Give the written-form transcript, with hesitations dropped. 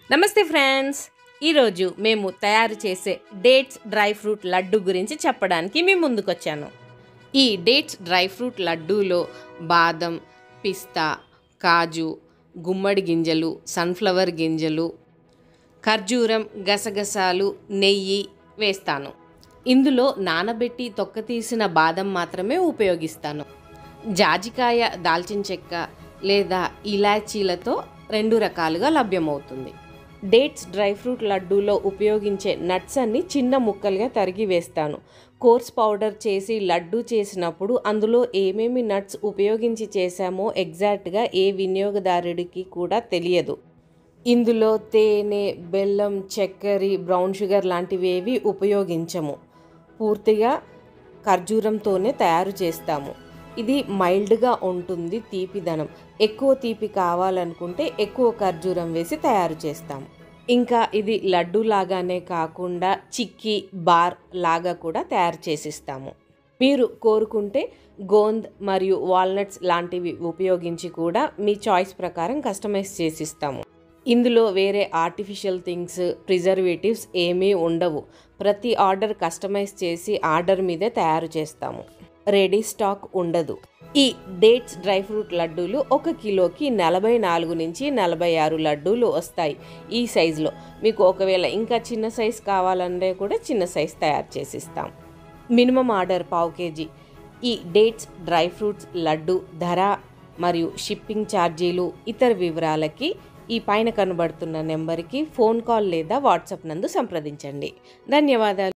నమస్తే ఫ్రెండ్స్, ఈరోజు మేము తయారు చేసే డేట్స్ డ్రై ఫ్రూట్ లడ్డు గురించి చెప్పడానికి మీ ముందుకొచ్చాను. ఈ డేట్స్ డ్రై ఫ్రూట్ లడ్డూలో బాదం, పిస్తా, కాజు, గుమ్మడి గింజలు, సన్ఫ్లవర్ గింజలు, ఖర్జూరం, గసగసాలు, నెయ్యి వేస్తాను. ఇందులో నానబెట్టి తొక్క తీసిన బాదం మాత్రమే ఉపయోగిస్తాను. జాజికాయ, దాల్చిన చెక్క లేదా ఇలాచీలతో 2 రకాలుగా లభ్యమవుతుంది. డేట్స్ డ్రై ఫ్రూట్ లడ్డూలో ఉపయోగించే నట్స్ అన్ని చిన్న ముక్కలుగా తరిగి వేస్తాను. కోర్స్ పౌడర్ చేసి లడ్డు చేసినప్పుడు అందులో ఏమేమి నట్స్ ఉపయోగించి చేశామో ఎగ్జాక్ట్గా ఏ వినియోగదారుడికి కూడా తెలియదు. ఇందులో తేనె, బెల్లం, చక్కెర, బ్రౌన్ షుగర్ లాంటివేవి ఉపయోగించము. పూర్తిగా ఖర్జూరంతోనే తయారు చేస్తాము. ఇది మైల్డ్గా ఉంటుంది, తీపిదనం. ఎక్కువ తీపి కావాలనుకుంటే ఎక్కువ ఖర్జూరం వేసి తయారు చేస్తాము. ఇంకా ఇది లడ్డు లాగానే కాకుండా చిక్కీ, బార్ లాగా కూడా తయారు చేసిస్తాము. మీరు కోరుకుంటే గోంద్ మరియు వాల్నట్స్ లాంటివి ఉపయోగించి కూడా మీ చాయిస్ ప్రకారం కస్టమైజ్ చేసిస్తాము. ఇందులో వేరే ఆర్టిఫిషియల్ థింగ్స్, ప్రిజర్వేటివ్స్ ఏమీ ఉండవు. ప్రతి ఆర్డర్ కస్టమైజ్ చేసి ఆర్డర్ మీదే తయారు చేస్తాము. రెడీ స్టాక్ ఉండదు. ఈ డేట్స్ డ్రై ఫ్రూట్ లడ్డూలు 1 కిలోకి 44 నుంచి 46 లడ్డూలు వస్తాయి ఈ సైజులో. మీకు ఒకవేళ ఇంకా చిన్న సైజు కావాలంటే కూడా చిన్న సైజు తయారు చేసిస్తాం. Minimum order 1/2 kg. ఈ డేట్స్ డ్రై ఫ్రూట్స్ లడ్డు ధర మరియు షిప్పింగ్ ఛార్జీలు, ఇతర వివరాలకి ఈ పైన కనబడుతున్న నెంబర్కి ఫోన్ కాల్ లేదా వాట్సాప్ నందు సంప్రదించండి. ధన్యవాదాలు.